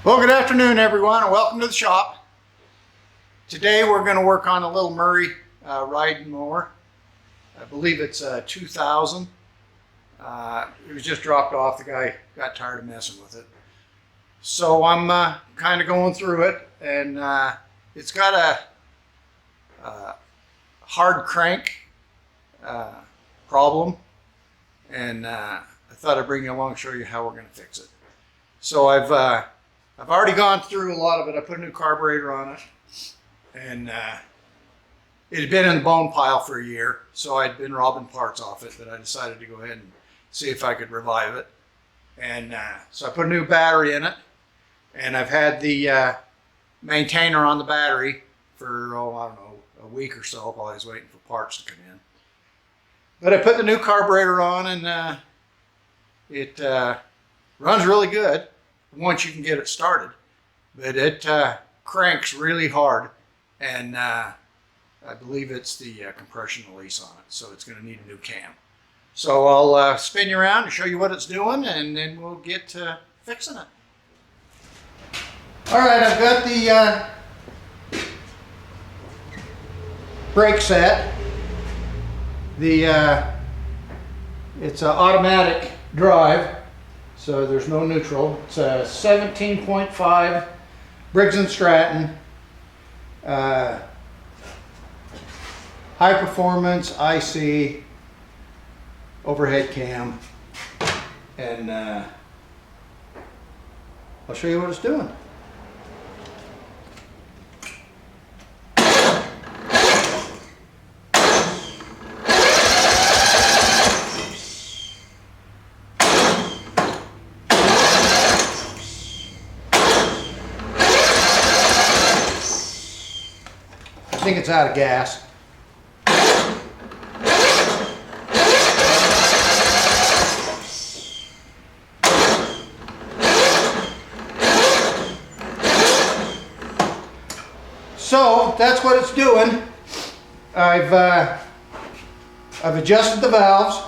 Well, good afternoon, everyone, and welcome to the shop. Today we're going to work on a little Murray riding mower. I believe it's 2000. It was just dropped off. The guy got tired of messing with it. So I'm kind of going through it, and it's got a hard crank problem, and I thought I'd bring you along and show you how we're going to fix it. So I've already gone through a lot of it. I put a new carburetor on it, and it had been in the bone pile for a year, so I'd been robbing parts off it, but I decided to go ahead and see if I could revive it. And so I put a new battery in it, and I've had the maintainer on the battery for, I don't know, a week or so while I was waiting for parts to come in. But I put the new carburetor on, and it runs really good once you can get it started, but it cranks really hard, and I believe it's the compression release on it, so it's going to need a new cam. So I'll spin you around and show you what it's doing, and then we'll get to fixing it. All right, I've got the brake set. It's an automatic drive, so there's no neutral. It's a 17.5 Briggs & Stratton high performance IC overhead cam, and I'll show you what it's doing. I think it's out of gas. So that's what it's doing. I've adjusted the valves.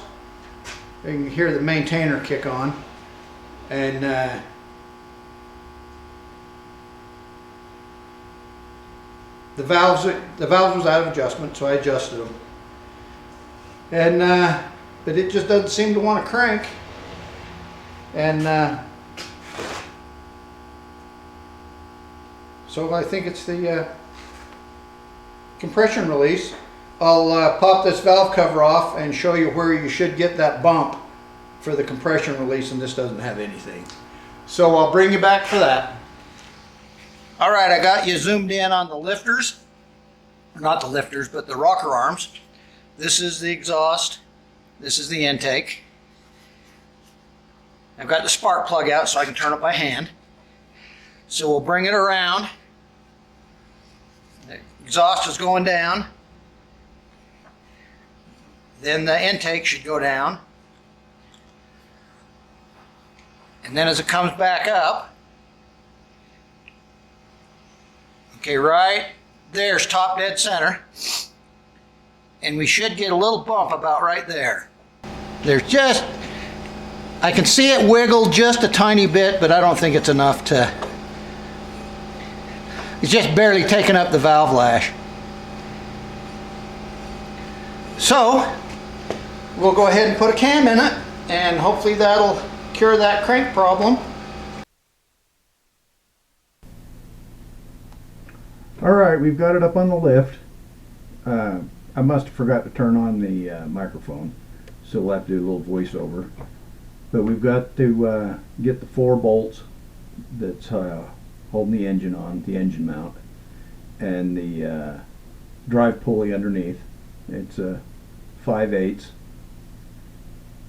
You can hear the maintainer kick on, and the valves was out of adjustment, so I adjusted them. And but it just doesn't seem to want to crank. And so I think it's the compression release. I'll pop this valve cover off and show you where you should get that bump for the compression release, and this doesn't have anything. So I'll bring you back for that. All right, I got you zoomed in on the lifters. Not the lifters, but the rocker arms. This is the exhaust. This is the intake. I've got the spark plug out so I can turn it by hand. So we'll bring it around. The exhaust is going down. Then the intake should go down. And then as it comes back up, okay, right there's top dead center, and we should get a little bump about right there. There's just, I can see it wiggle just a tiny bit, but I don't think it's enough to, it's just barely taking up the valve lash. So we'll go ahead and put a cam in it, and hopefully that'll cure that crank problem. Alright, we've got it up on the lift. I must have forgot to turn on the microphone, so we'll have to do a little voiceover. But we've got to get the 4 bolts that's holding the engine on, the engine mount, and the drive pulley underneath. It's 5/8,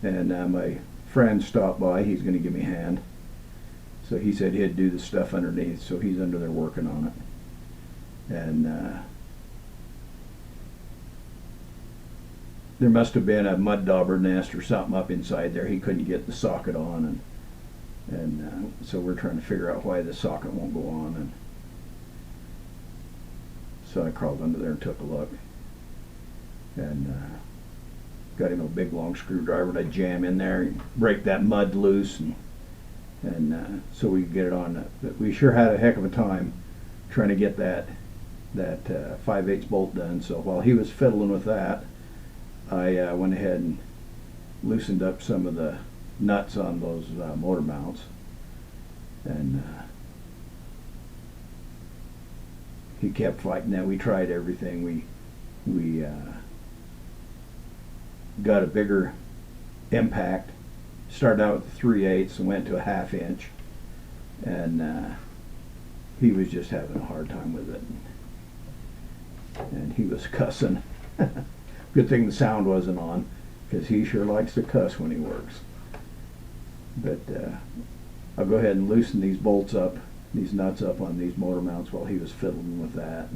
and my friend stopped by. He's going to give me a hand. So he said he'd do the stuff underneath, so he's under there working on it. And there must have been a mud dauber nest or something up inside there. He couldn't get the socket on, and so we're trying to figure out why the socket won't go on. And so I crawled under there and took a look, and got him a big long screwdriver to jam in there and break that mud loose, and and so we could get it on. But we sure had a heck of a time trying to get that 5/8 bolt done. So while he was fiddling with that, I went ahead and loosened up some of the nuts on those motor mounts, and he kept fighting that. We tried everything. We got a bigger impact. Started out with 3/8 and went to a 1/2 inch, and he was just having a hard time with it, and he was cussing. Good thing the sound wasn't on, because he sure likes to cuss when he works. But I'll go ahead and loosen these bolts up, these nuts up on these motor mounts while he was fiddling with that,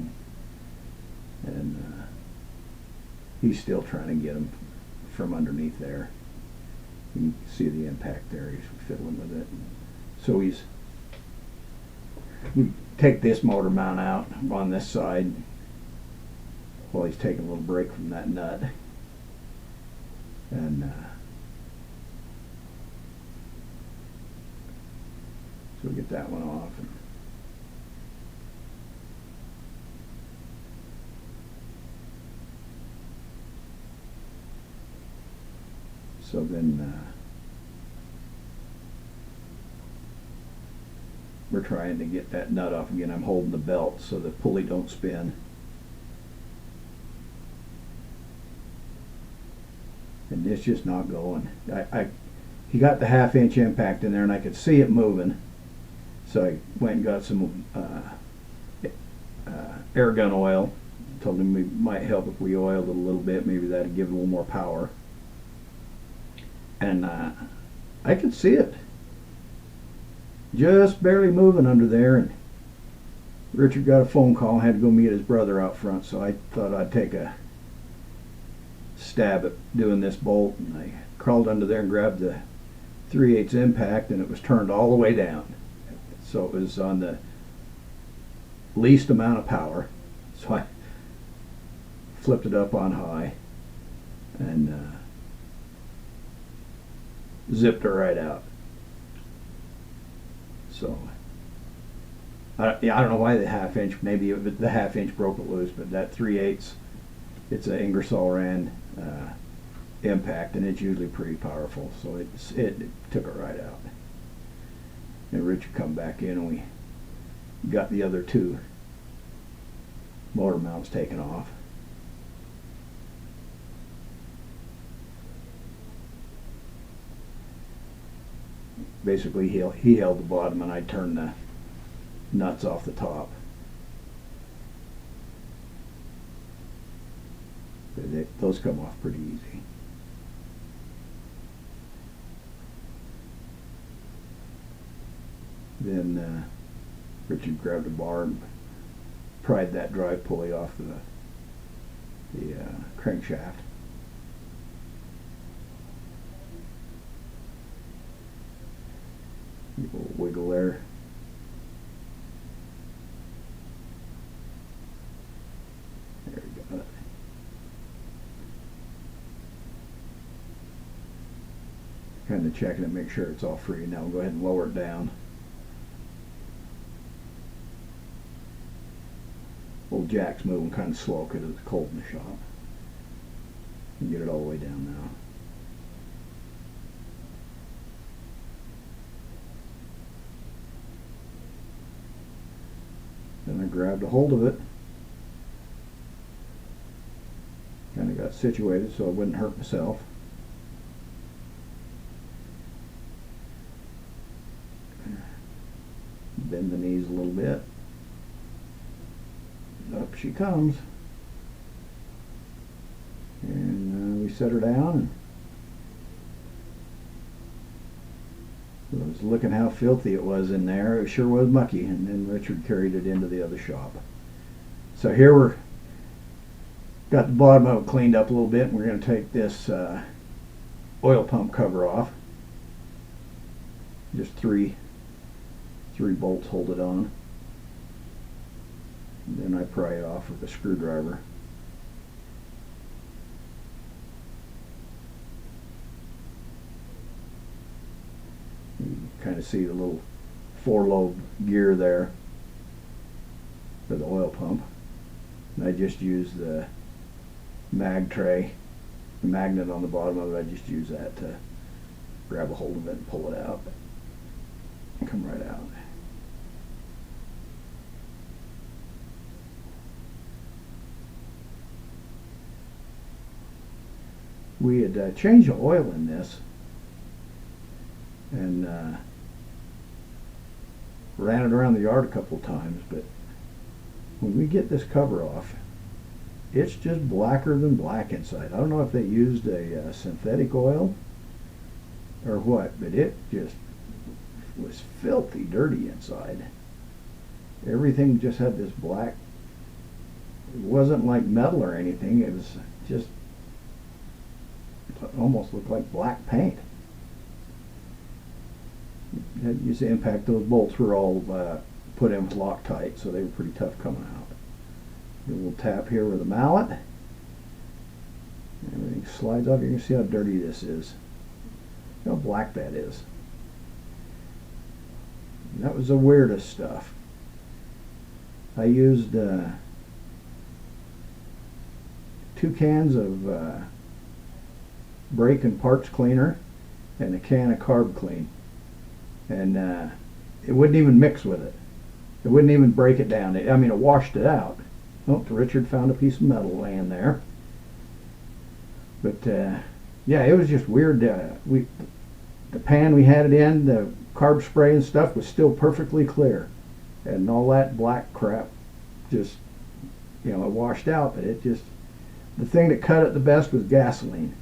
and he's still trying to get them from underneath there. You can see the impact there. He's fiddling with it. So we take this motor mount out on this side while he's taking a little break from that nut, and so we get that one off. And so then we're trying to get that nut off again. I'm holding the belt so the pulley don't spin. And it's just not going. He got the 1/2 inch impact in there, and I could see it moving. So I went and got some air gun oil. Told him it might help if we oiled it a little bit. Maybe that'd give it a little more power. And I could see it just barely moving under there. And Richard got a phone call, had to go meet his brother out front, so I thought I'd take a stab at doing this bolt, and I crawled under there and grabbed the 3/8 impact, and it was turned all the way down, so it was on the least amount of power. So I flipped it up on high and zipped it right out. So I don't know why the 1/2 inch, maybe the 1/2 inch broke it loose, but that 3/8, it's an Ingersoll Rand impact, and it's usually pretty powerful, so it took it right out. And Richard come back in, and we got the other 2 motor mounts taken off. Basically, he held the bottom, and I turned the nuts off the top. Those come off pretty easy. Then Richard grabbed a bar and pried that drive pulley off the crankshaft. A little wiggle there. There we go. Kind of checking it, make sure it's all free. Now we'll go ahead and lower it down. Old jack's moving kind of slow because it's cold in the shop. And get it all the way down now. Then I grabbed a hold of it. Kind of got situated so I wouldn't hurt myself. Bend the knees a little bit. Up she comes. And we set her down. And I was looking how filthy it was in there. It sure was mucky. And then Richard carried it into the other shop. So here we're got the bottom of it cleaned up a little bit, and we're going to take this oil pump cover off. Just three bolts hold it on. And then I pry it off with a screwdriver. You kind of see the little 4-lobe gear there for the oil pump. And I just use the mag tray, the magnet on the bottom of it. I just use that to grab a hold of it and pull it out. Come right out. We had changed the oil in this and ran it around the yard a couple times, but when we get this cover off, it's just blacker than black inside. I don't know if they used a synthetic oil or what, but it just was filthy dirty inside. Everything just had this black, it wasn't like metal or anything, it was just almost looked like black paint. You see, in fact, those bolts were all put in with Loctite, so they were pretty tough coming out. A little tap here with a mallet. Everything slides off. You can see how dirty this is. How black that is. And that was the weirdest stuff. I used 2 cans of brake and parts cleaner and a can of carb clean, and it wouldn't even mix with it. It wouldn't even break it down. I mean, it washed it out. Oh, Richard found a piece of metal laying there. But yeah, it was just weird. The pan we had it in, the carb spray and stuff was still perfectly clear, and all that black crap just, it washed out. But it just, the thing that cut it the best was gasoline.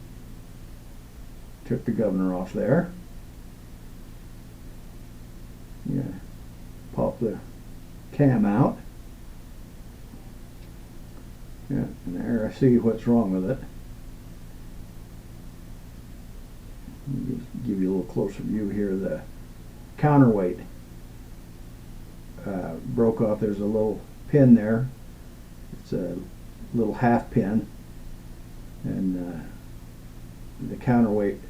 Took the governor off there. Yeah, pop the cam out. Yeah, and there I see what's wrong with it. Just give you a little closer view here. The counterweight broke off. There's a little pin there. It's a little half pin, and the counterweight,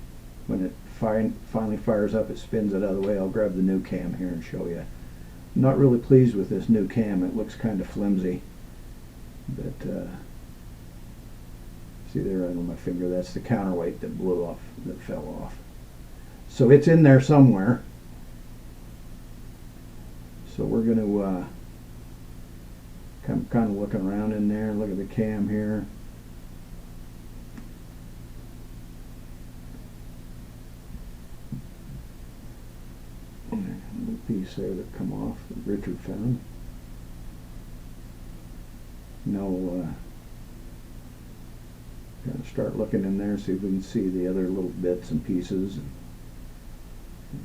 when it finally fires up, it spins it out of the way. I'll grab the new cam here and show you. I'm not really pleased with this new cam. It looks kind of flimsy. But see there on my finger, that's the counterweight that blew off, that fell off. So it's in there somewhere. So we're going to kind of looking around in there. Look at the cam here. Little piece there that come off that Richard found. Now kind of start looking in there, see if we can see the other little bits and pieces, and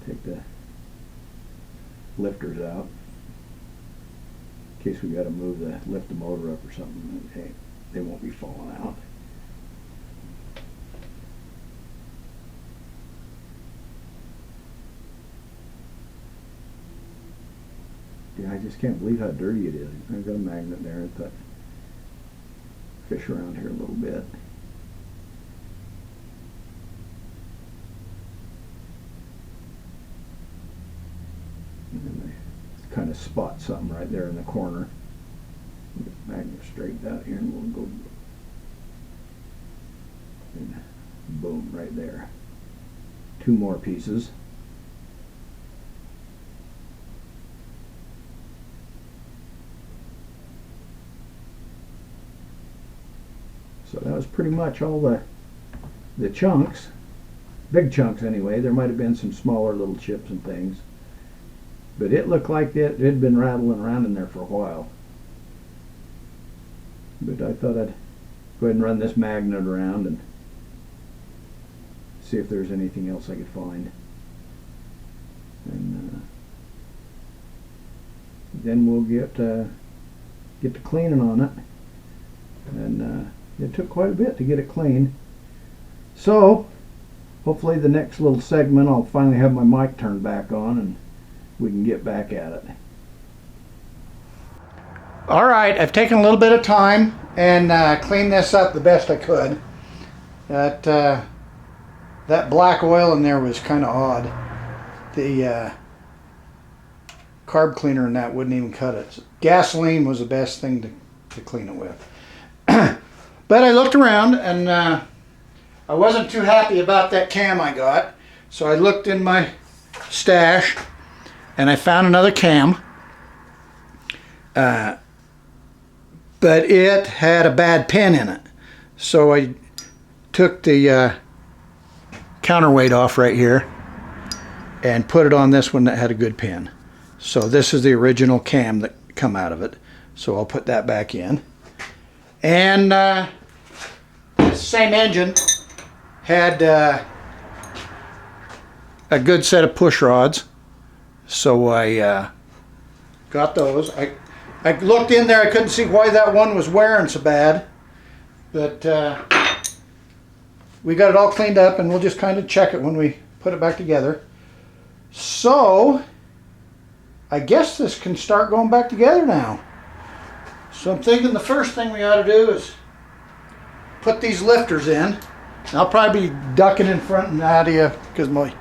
take the lifters out in case we got to lift the motor up or something. They won't be falling out. Yeah, I just can't believe how dirty it is. I've got a magnet there. I thought, fish around here a little bit. And then I kind of spot something right there in the corner. Get the magnet straightened out here, and we'll go. And boom, right there. 2 more pieces. So that was pretty much all the chunks, big chunks anyway. There might have been some smaller little chips and things, but it looked like it had been rattling around in there for a while. But I thought I'd go ahead and run this magnet around and see if there's anything else I could find. And then we'll get to cleaning on it. And it took quite a bit to get it clean. So hopefully the next little segment I'll finally have my mic turned back on and we can get back at it. All right, I've taken a little bit of time and cleaned this up the best I could. That black oil in there was kind of odd. the carb cleaner and that wouldn't even cut it. Gasoline was the best thing to clean it with. But I looked around and I wasn't too happy about that cam I got. So I looked in my stash and I found another cam. But it had a bad pin in it. So I took the counterweight off right here and put it on this one that had a good pin. So this is the original cam that come out of it. So I'll put that back in. And the same engine had a good set of push rods. So I got those. I looked in there, I couldn't see why that one was wearing so bad. But we got it all cleaned up and we'll just kind of check it when we put it back together. So I guess this can start going back together now. So I'm thinking the first thing we ought to do is put these lifters in. I'll probably be ducking in front and out of you because I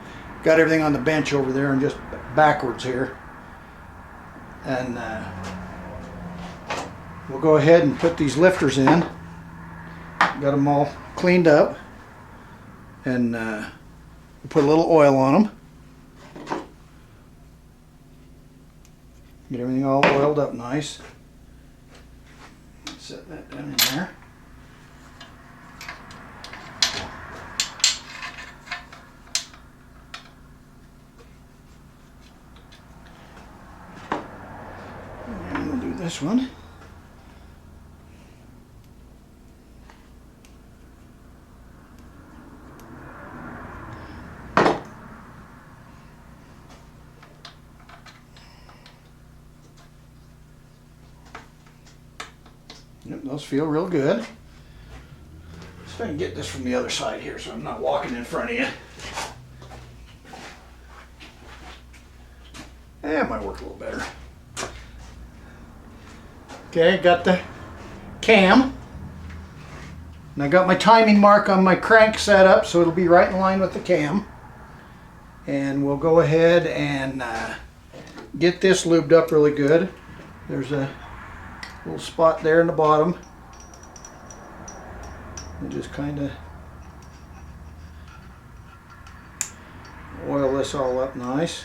got everything on the bench over there and just backwards here. And we'll go ahead and put these lifters in. Got them all cleaned up. And put a little oil on them. Get everything all oiled up nice. Set that down in there. And we'll do this one. Yep, those feel real good. Let's see if I can get this from the other side here so I'm not walking in front of you. That might work a little better. Okay, got the cam. And I got my timing mark on my crank set up so it'll be right in line with the cam. And we'll go ahead and get this lubed up really good. There's a little spot there in the bottom. And just kind of oil this all up nice.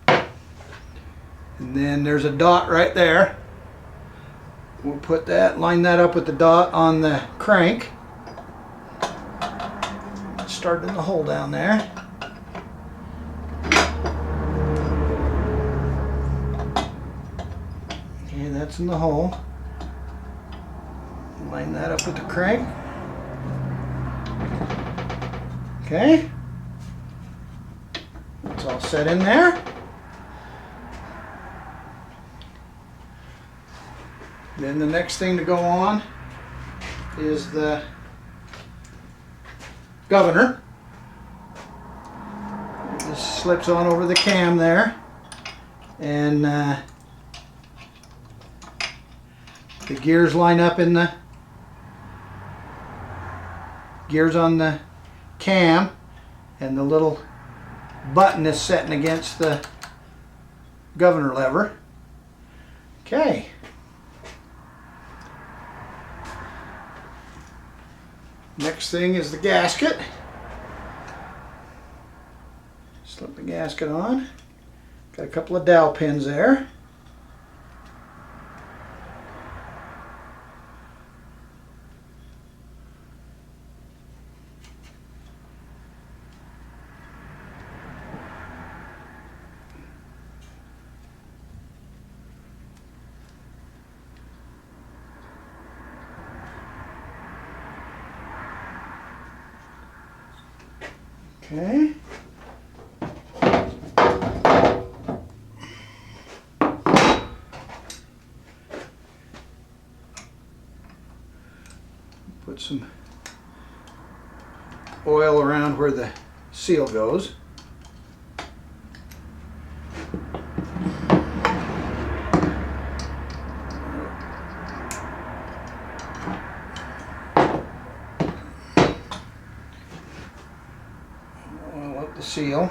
And then there's a dot right there. We'll put that, line that up with the dot on the crank. Start in the hole down there. Okay, that's in the hole. Line that up with the crank. Okay. It's all set in there. Then the next thing to go on is the governor. This slips on over the cam there. And the gears line up in the gears on the cam, and the little button is setting against the governor lever. Okay. Next thing is the gasket. Slip the gasket on. Got a couple of dowel pins there. Okay. Put some oil around where the seal goes. Oil up the seal.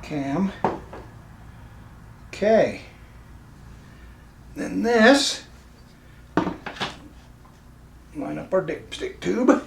cam. Okay. Then this, line up our dipstick tube.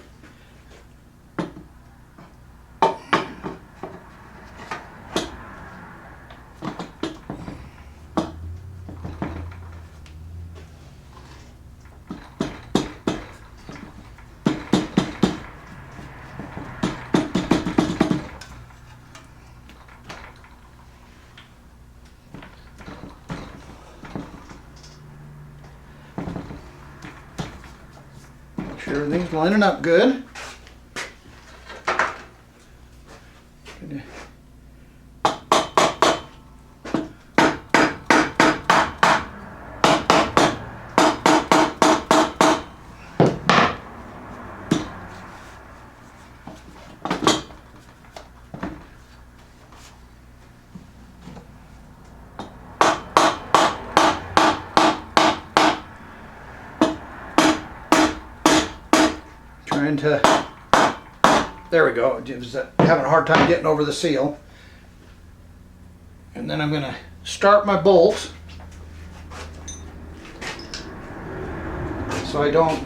Make sure everything's lining up good. Trying to, there we go. I was having a hard time getting over the seal. And then I'm going to start my bolts so I don't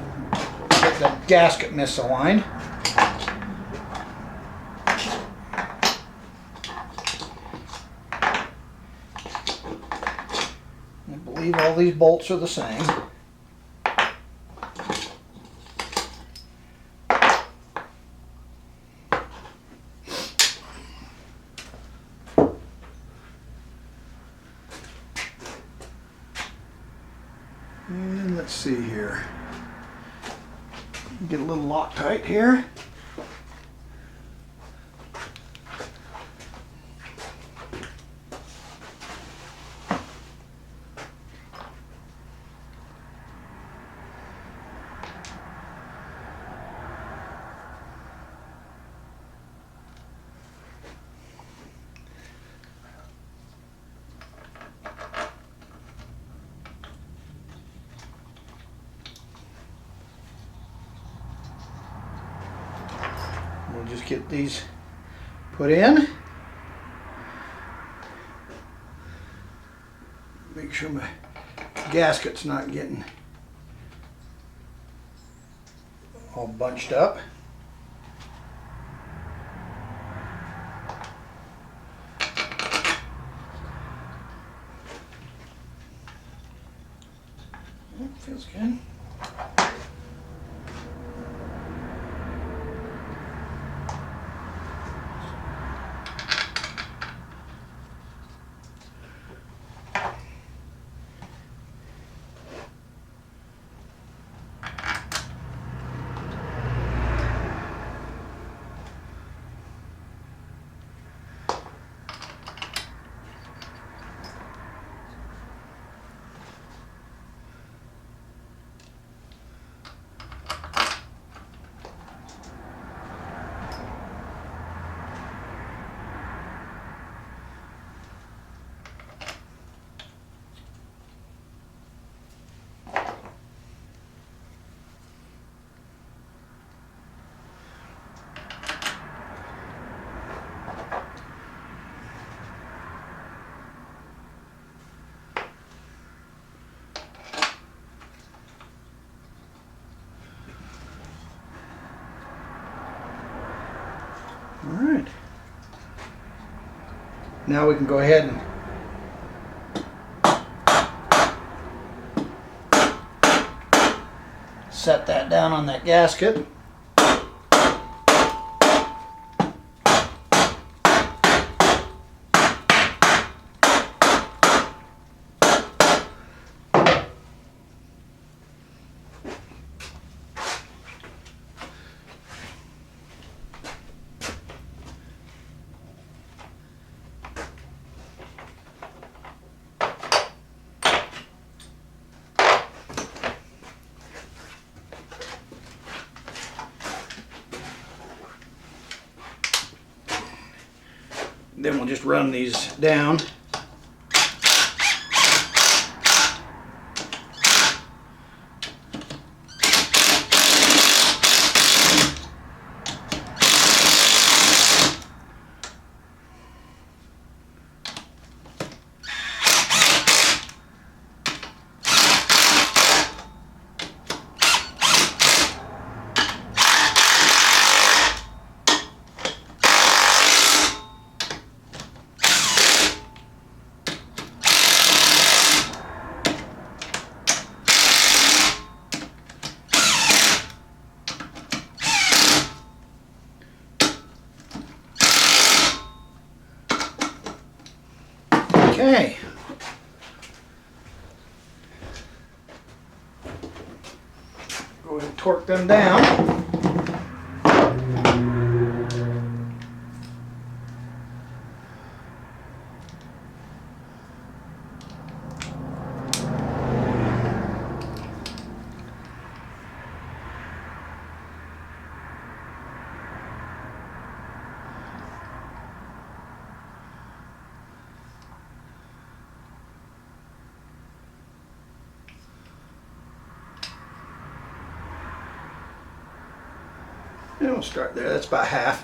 get the gasket misaligned. I believe all these bolts are the same. And let's see here. Get a little Loctite here. We'll just get these put in. Make sure my gasket's not getting all bunched up. Feels good. All right. Now we can go ahead and set that down on that gasket. Then we'll just run these down. Okay. Go ahead and torque them down. And we'll start there. That's about half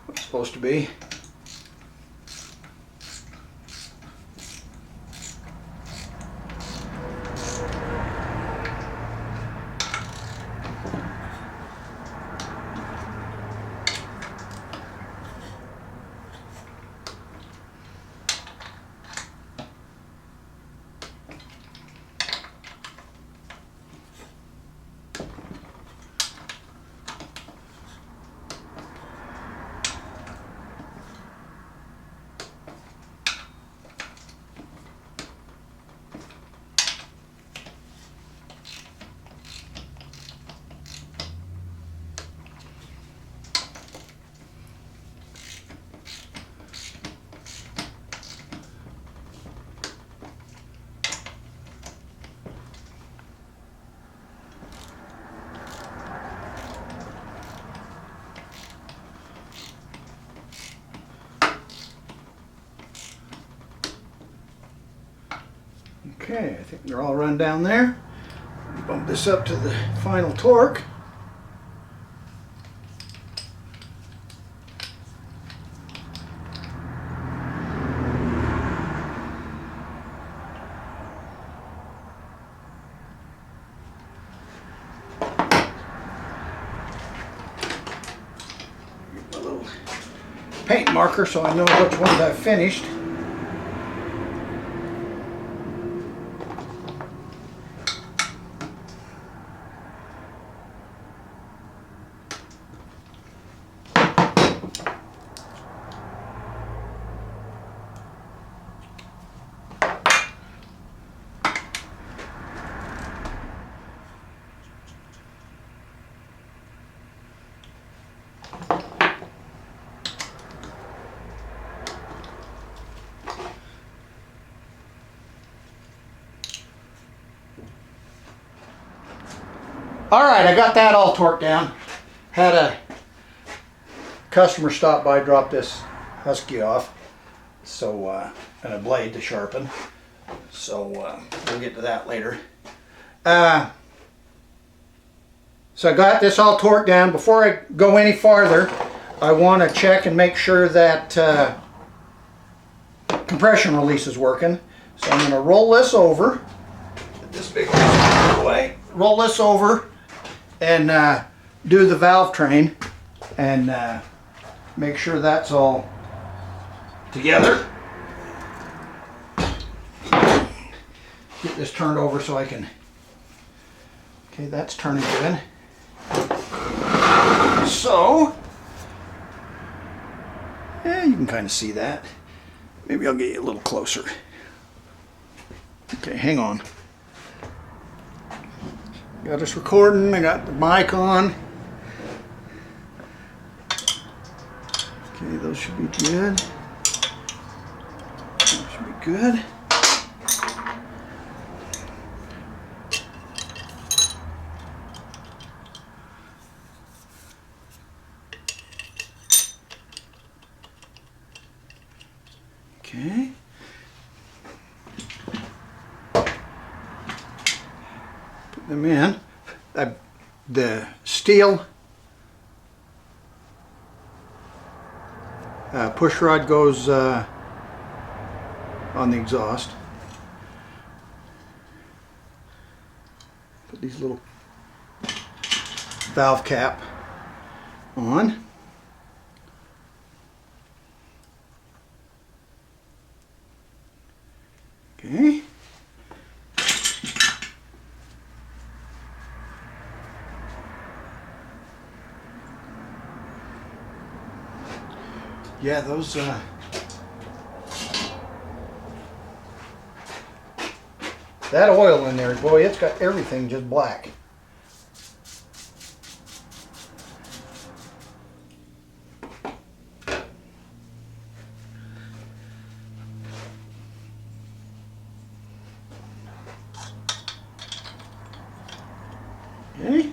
what it's supposed to be. Okay, I think they're all run down there. Bump this up to the final torque. Get my little paint marker so I know which ones I've finished. All right, I got that all torqued down. Had a customer stop by, drop this Husky off, so and a blade to sharpen. So we'll get to that later. So I got this all torqued down. Before I go any farther, I want to check and make sure that compression release is working. So I'm going to roll this over. Get this big one out of the way. Roll this over and do the valve train and make sure that's all together. Get this turned over so I can, okay, that's turning good. So, yeah, you can kind of see that. Maybe I'll get you a little closer. Okay, hang on. Got us recording, I got the mic on. Okay, those should be good. Those should be good. Okay. Put them in. The steel push rod goes on the exhaust. Put these little valve cap on. Okay. Yeah, those That oil in there, boy, it's got everything just black. Okay.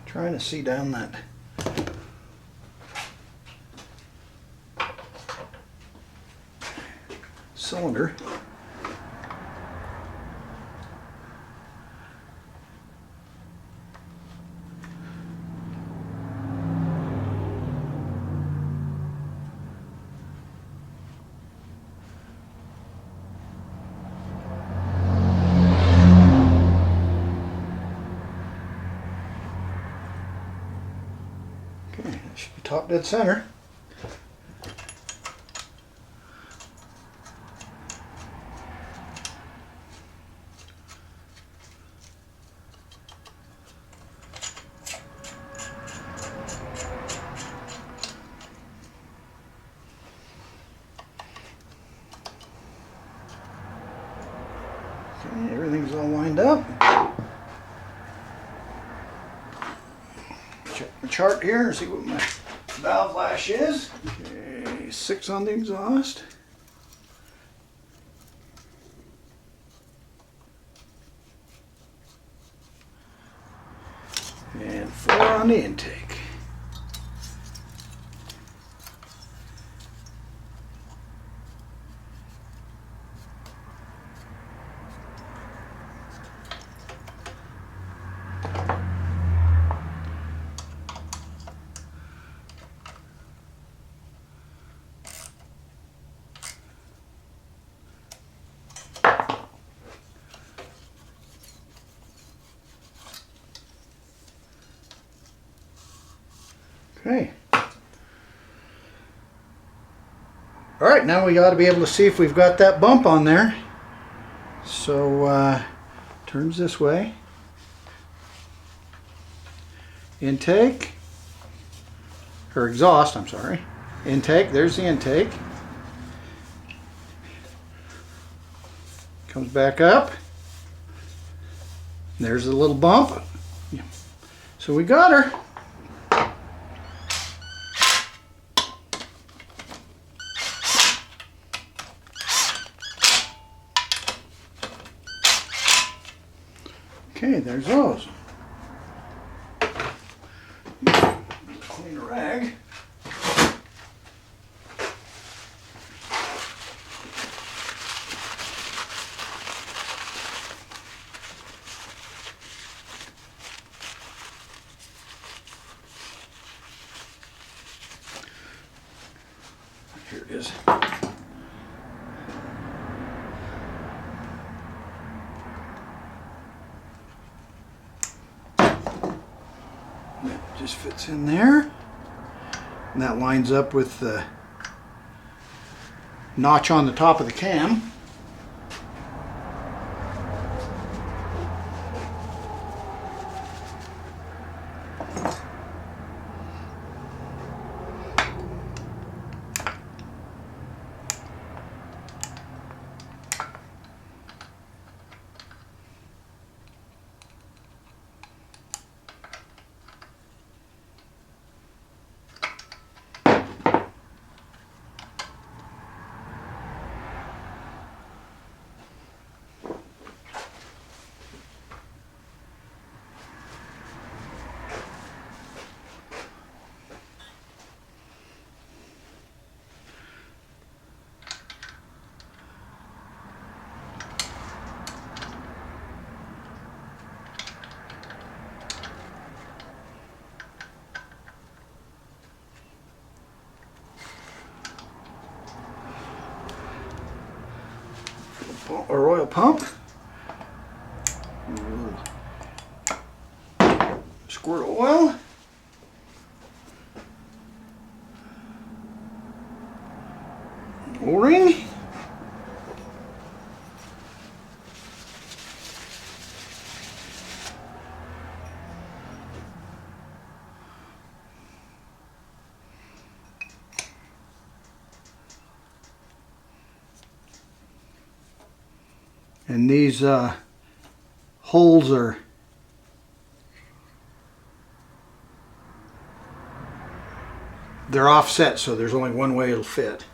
Trying to see down that cylinder. Okay, that should be top dead center. Okay, everything's all lined up. Check my chart here and see what my valve flash is. Okay, 6 on the exhaust. And 4 on the intake. Okay. All right, now we ought to be able to see if we've got that bump on there. So turns this way. Intake, or exhaust, I'm sorry. Intake, there's the intake. Comes back up. There's a little bump. So we got her. Okay, there's those. Clean a rag. Here it is. Just fits in there, and that lines up with the notch on the top of the cam. our oil pump. Squirt oil. O-ring. And these holes are they're offset, so there's only one way it'll fit.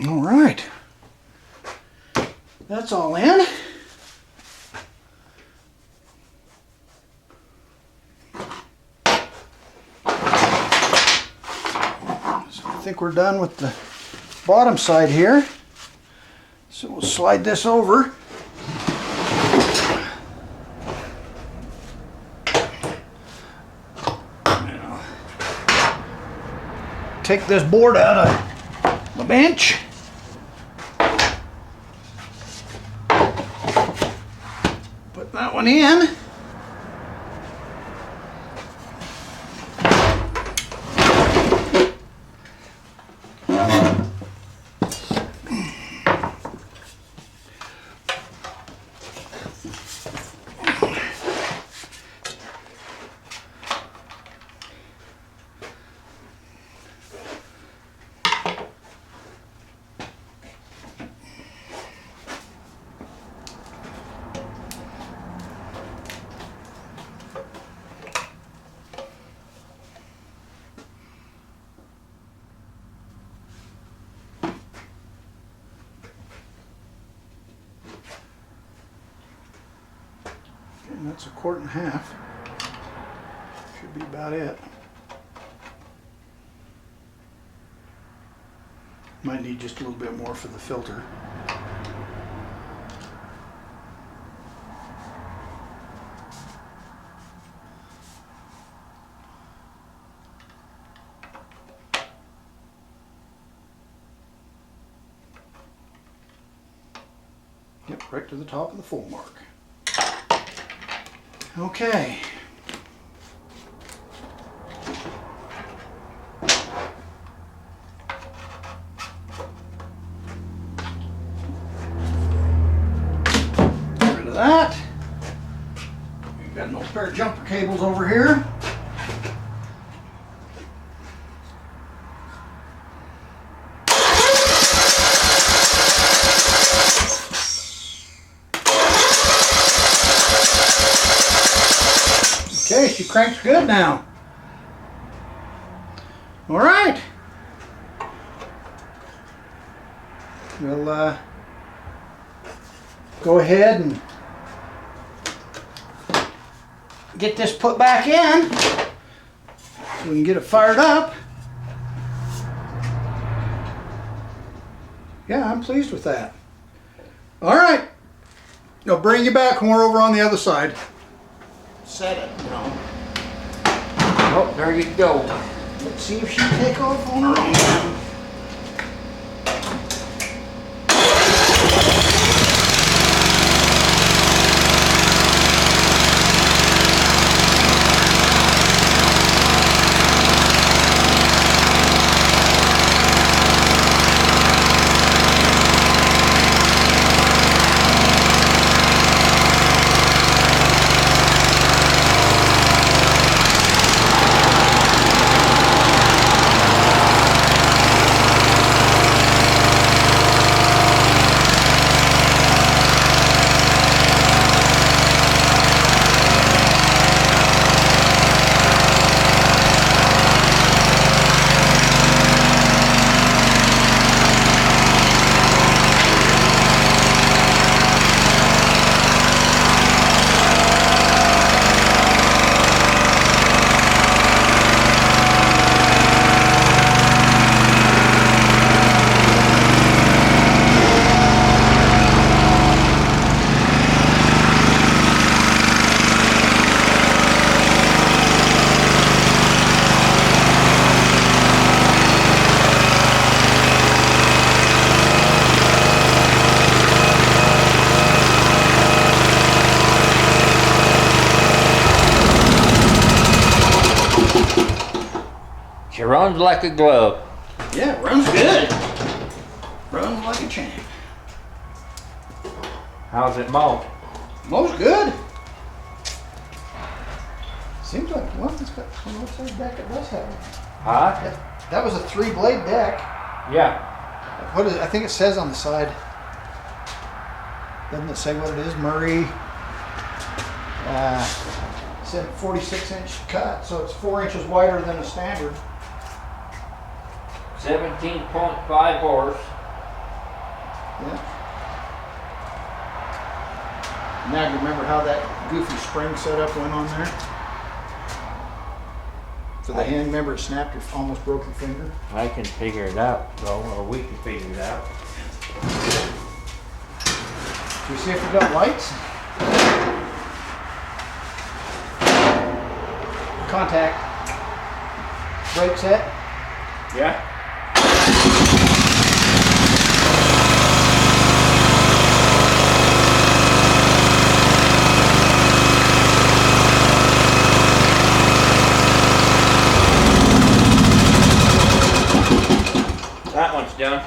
All right, that's all in. So I think we're done with the bottom side here. So we'll slide this over. Take this board out of the bench. Put that one in. And that's 1.25 quarts. Should be about it. Might need just a little bit more for the filter. Yep, right to the top of the full mark. Okay. Get rid of that. We've got an old pair of jumper cables over here. Okay, she cranks good now. All right. We'll go ahead and get this put back in so we can get it fired up. Yeah, I'm pleased with that. All right. I'll bring you back when we're over on the other side. Set it, no. Oh, there you go. Let's see if she'll take off on her own. runs like a glove. Yeah, runs good. Runs like a champ. How's it mow? Mows good. Seems like, well, it's got, I don't know what size deck it does have. Huh? That was a 3-blade deck. Yeah. What is it? I think it says on the side. Doesn't it say what it is? Murray. Said 46-inch cut, so it's 4 inches wider than a standard. 17.5 horse. Yeah. Now you remember how that goofy spring setup went on there? For the hand, remember it snapped, you almost broke your finger. I can figure it out, though, or we can figure it out. Do you see if we got lights? Contact. Brake set. Yeah? That one's done.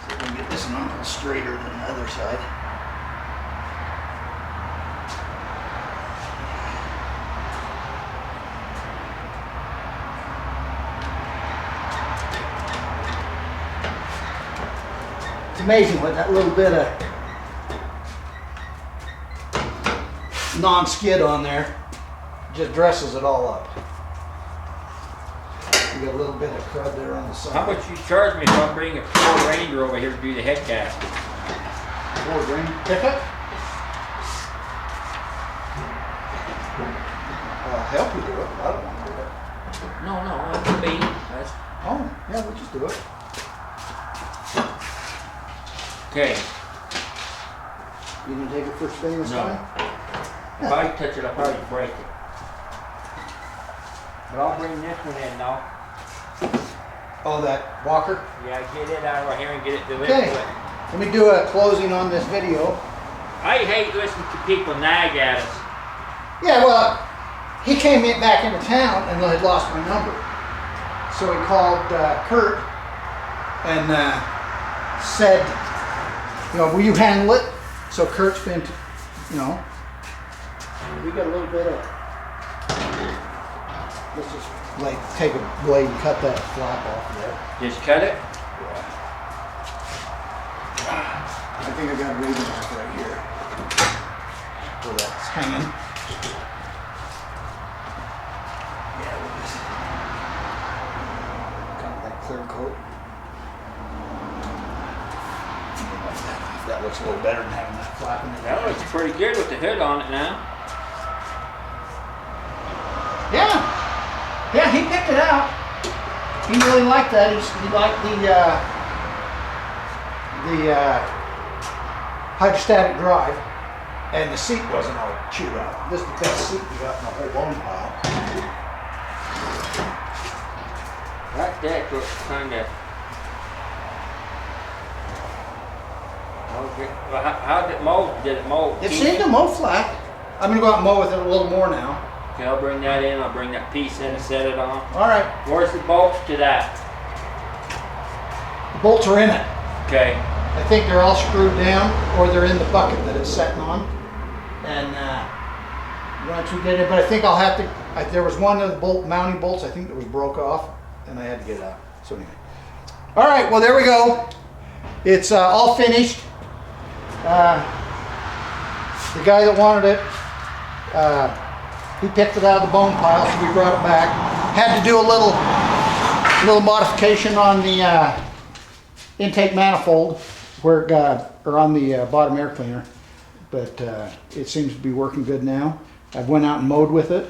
See if we can get this one a little straighter than the other side. It's amazing what that little bit of non-skid on there just dresses it all up. You got a little bit of crud there on the side. How much you charge me if I bring a Ford Ranger over here to do the head gasket? Ford Ranger pickup? I'll help you do it, but I don't want to do it. No, that's me. That's Oh, yeah, we'll just do it. okay. You gonna take it first thing this No. time? If I touch it, I'll probably break it. But I'll bring this one in now. Oh, that walker? Yeah, get it out of here and get it delivered. Okay, let me do a closing on this video. I hate listening to people nag at us. Yeah, well, he came in back into town and had lost my number. So he called Kurt and said, you know, will you handle it? So Kurt's been, you know, we got a little bit of, let's just like take a blade and cut that flap off there. Just cut it. I think I got a reading mark right here where that's hanging. Yeah, we'll just kind of that clear coat. That looks a little better than having that flap in there. That looks pretty good with the hood on it now. Yeah. Yeah, he picked it out. He really liked that. He liked the hydrostatic drive, and the seat wasn't all chewed out. This is the best seat we got in the whole bone pile. That deck looks kind of. Okay. Well, how did it mow? Did it mow? It seemed to mow flat. I'm gonna go out and mow with it a little more now. Okay, I'll bring that in. I'll bring that piece in and set it on. All right, Where's the bolts to that? the bolts are in it. Okay. I think they're all screwed down, or they're in the bucket that it's sitting on. And once we get it, but I think I'll have to. There was one of the bolt mounting bolts I think that was broke off, and I had to get it out. So anyway, all right. Well, there we go. It's all finished. The guy that wanted it, he picked it out of the bone pile, so we brought it back. Had to do a little modification on the intake manifold where it got, or on the bottom air cleaner, but it seems to be working good now. I went out and mowed with it.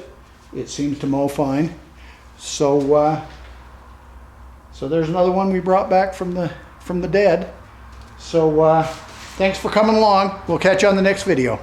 It seems to mow fine. So so there's another one we brought back from the dead. So thanks for coming along. We'll catch you on the next video.